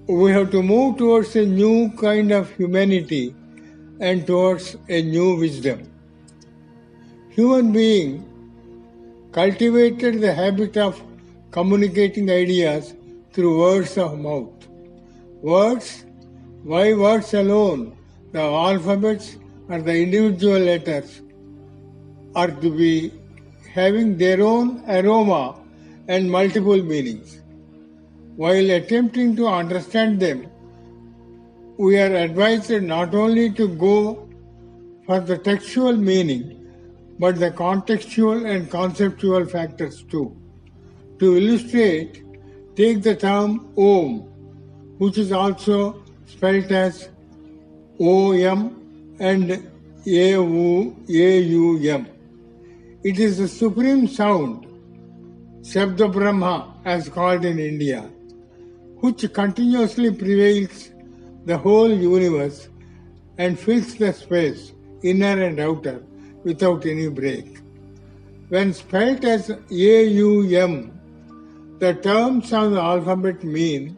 We have to move towards a new kind of humanity and towards a new wisdom. Human being cultivated the habit of communicating ideas through words of mouth. Words? Why words alone? The alphabets or the individual letters are to be having their own aroma and multiple meanings. While attempting to understand them, we are advised not only to go for the textual meaning, but the contextual and conceptual factors too. To illustrate, take the term Om, which is also spelled as O-M and A-U-M. It is the supreme sound, Shabda Brahma as called in India, which continuously prevails the whole universe and fills the space, inner and outer, without any break. When spelt as A-U-M, the terms of the alphabet mean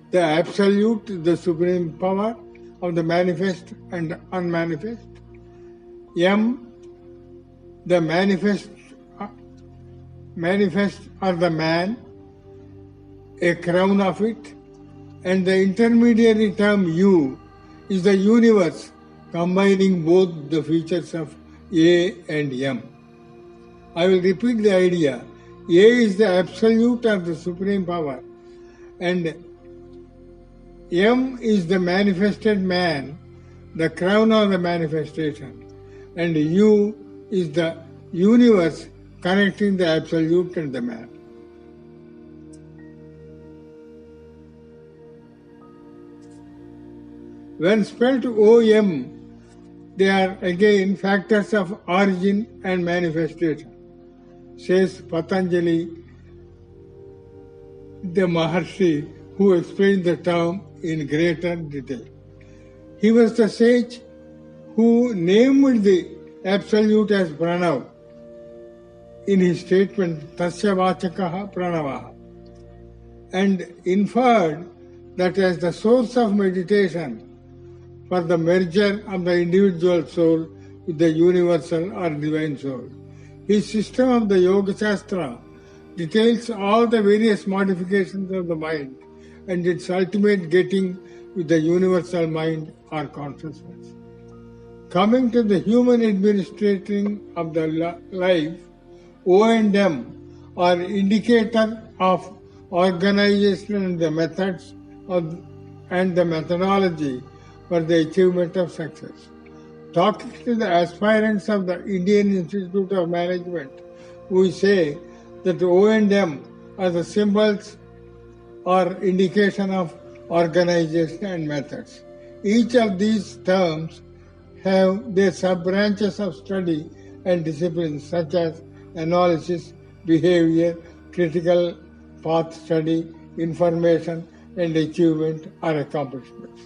the absolute, the supreme power of the manifest and unmanifest. M, the manifest or the man, a crown of it, and the intermediary term U is the universe, combining both the features of A and M. I will repeat the idea. A is the absolute or the supreme power, and M is the manifested man, the crown of the manifestation, and U is the universe connecting the absolute and the man. When spelled OM, they are again factors of origin and manifestation, says Patanjali, the Maharshi who explained the term in greater detail. He was the sage who named the absolute as Pranav in his statement Tasya Vachakaha Pranavaha, and inferred that as the source of meditation for the merger of the individual soul with the universal or divine soul. His system of the Yoga Shastra details all the various modifications of the mind and its ultimate getting with the universal mind or consciousness. Coming to the human administrating of the life, O&M are indicator of organization and the methods and the methodology for the achievement of success. Talking to the aspirants of the Indian Institute of Management, we say that O&M are the symbols or indication of organization and methods. Each of these terms have their sub-branches of study and disciplines such as analysis, behavior, critical path study, information, and achievement or accomplishments.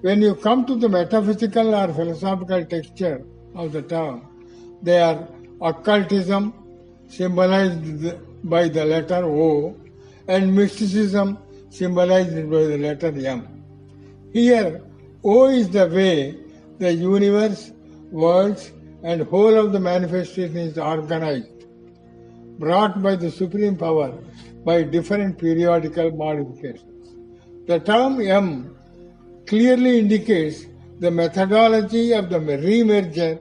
When you come to the metaphysical or philosophical texture of the term, they are occultism, symbolized by the letter O, and mysticism, symbolized by the letter M. Here, O is the way the universe, worlds, and whole of the manifestation is organized, brought by the supreme power by different periodical modifications. The term M clearly indicates the methodology of the remerger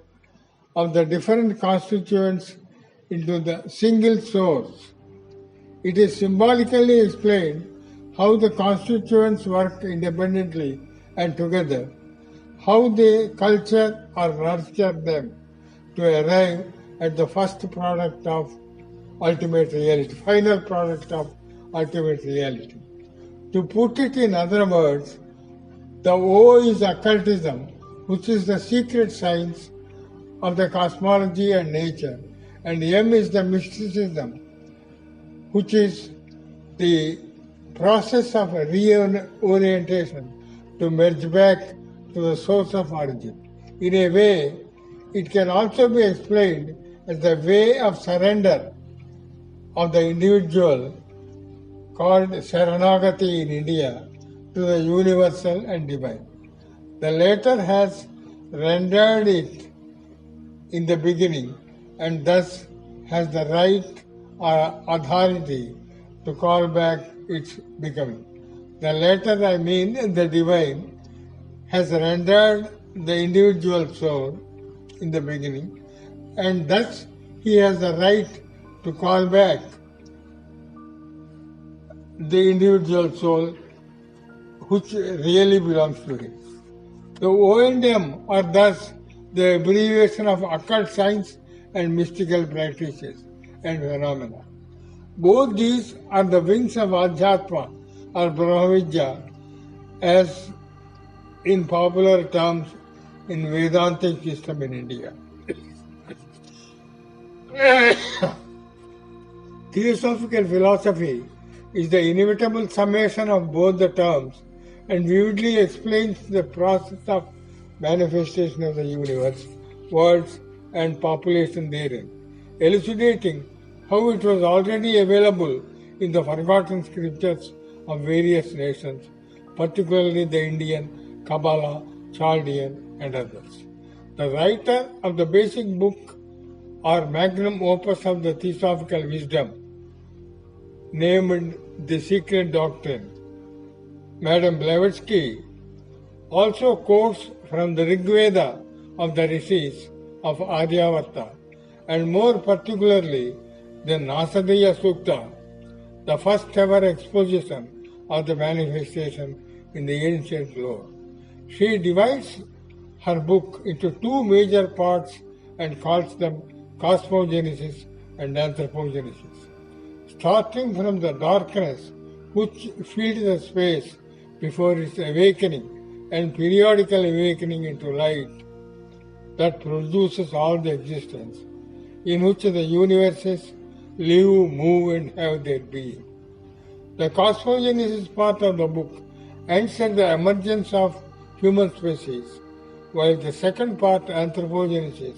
of the different constituents into the single source. It is symbolically explained how the constituents work independently and together, how they culture or nurture them to arrive at the first product of ultimate reality, final product of ultimate reality. To put it in other words, the O is occultism, which is the secret science of the cosmology and nature, and M is the mysticism, which is the process of reorientation to merge back to the source of origin. In a way, it can also be explained as the way of surrender of the individual, called Saranagati in India, to the universal and divine. The latter has rendered it in the beginning and thus has the right or authority to call back its becoming. The latter, I mean the divine, has rendered the individual soul in the beginning and thus he has the right to call back the individual soul which really belongs to him. The O&M are thus the abbreviation of occult science and mystical practices and phenomena. Both these are the wings of Adhyatma or Brahmavidya as in popular terms in Vedantic system in India. Theosophical philosophy is the inevitable summation of both the terms and vividly explains the process of manifestation of the universe, worlds and population therein, elucidating how it was already available in the forgotten scriptures of various nations, particularly the Indian, Kabbalah, Chaldean and others. The writer of the basic book or magnum opus of the Theosophical wisdom, named The Secret Doctrine, Madame Blavatsky, also quotes from the Rig Veda of the Rishis of Aryavata and more particularly the Nasadaya Sukta, the first ever exposition of the manifestation in the ancient lore. She divides her book into two major parts and calls them cosmogenesis and anthropogenesis. Starting from the darkness which filled the space before its awakening and periodical awakening into light that produces all the existence, in which the universes live, move and have their being. The cosmogenesis part of the book ends at the emergence of human species, while the second part, anthropogenesis,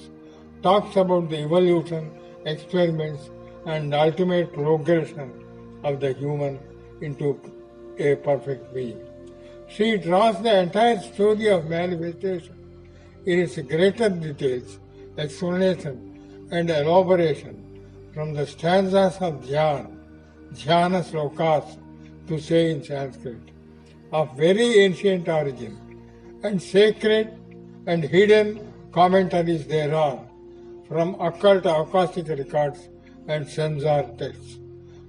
talks about the evolution, experiments and ultimate progression of the human into a perfect being. She draws the entire story of manifestation in its greater details, explanation and elaboration from the stanzas of Jnana slokas to say in Sanskrit, of very ancient origin, and sacred and hidden commentaries thereon from occult Akashic records and Samsara texts.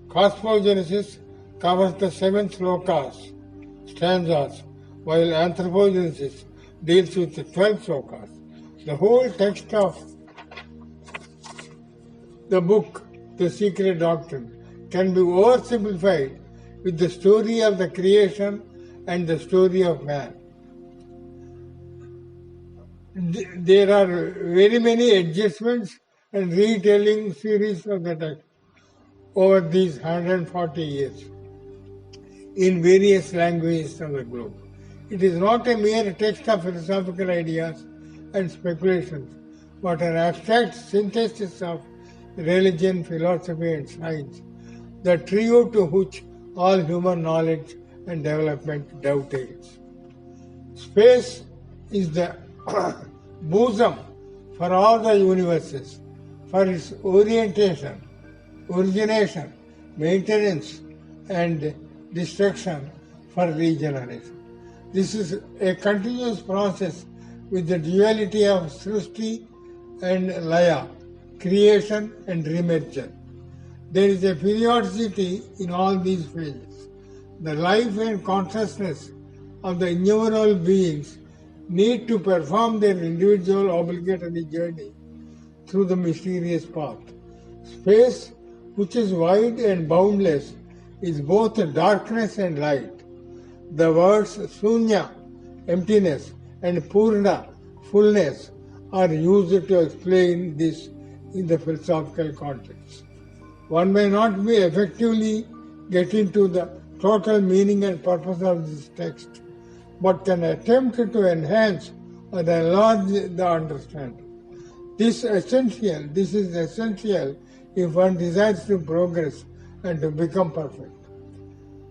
Cosmogenesis covers the 7 slokas, stanzas, while anthropogenesis deals with the 12 slokas. The whole text of the book, The Secret Doctrine, can be oversimplified with the story of the creation and the story of man. There are very many adjustments and retelling series of the text over these 140 years in various languages of the globe. It is not a mere text of philosophical ideas and speculations, but an abstract synthesis of religion, philosophy and science, the trio to which all human knowledge and development dovetails. Space is the bosom for all the universes, for its orientation, origination, maintenance and destruction for regeneration. This is a continuous process with the duality of Srishti and Laya, creation and remergence. There is a periodicity in all these phases. The life and consciousness of the innumerable beings need to perform their individual obligatory journey through the mysterious path. Space, which is wide and boundless, is both darkness and light. The words Sunya, emptiness, and Purna, fullness, are used to explain this in the philosophical context. One may not be effectively get into the total meaning and purpose of this text, but can attempt to enhance or enlarge the understanding. This is essential if one desires to progress and to become perfect.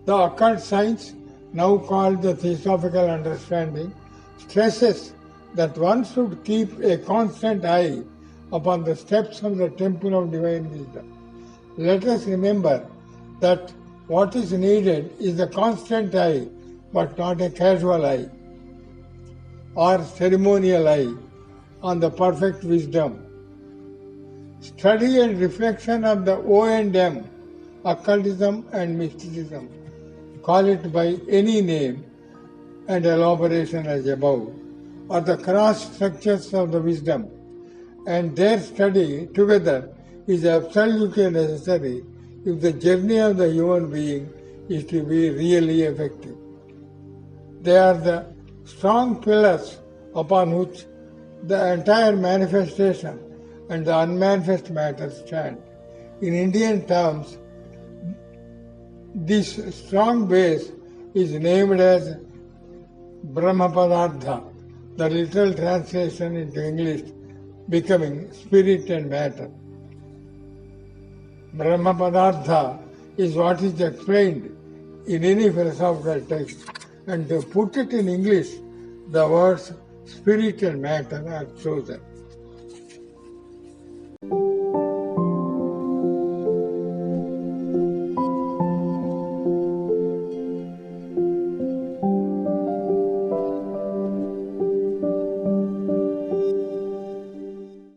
The occult science now called the Theosophical Understanding, stresses that one should keep a constant eye upon the steps of the temple of divine wisdom. Let us remember that what is needed is a constant eye, but not a casual eye or ceremonial eye on the perfect wisdom. Study and reflection of the O&M, occultism and mysticism, call it by any name and elaboration as above, or the cross structures of the wisdom, and their study together is absolutely necessary if the journey of the human being is to be really effective. They are the strong pillars upon which the entire manifestation and the unmanifest matter stand. In Indian terms, this strong base is named as Brahmapadartha, the literal translation into English becoming spirit and matter. Brahmapadartha is what is explained in any philosophical text, and to put it in English, the words spirit and matter are chosen.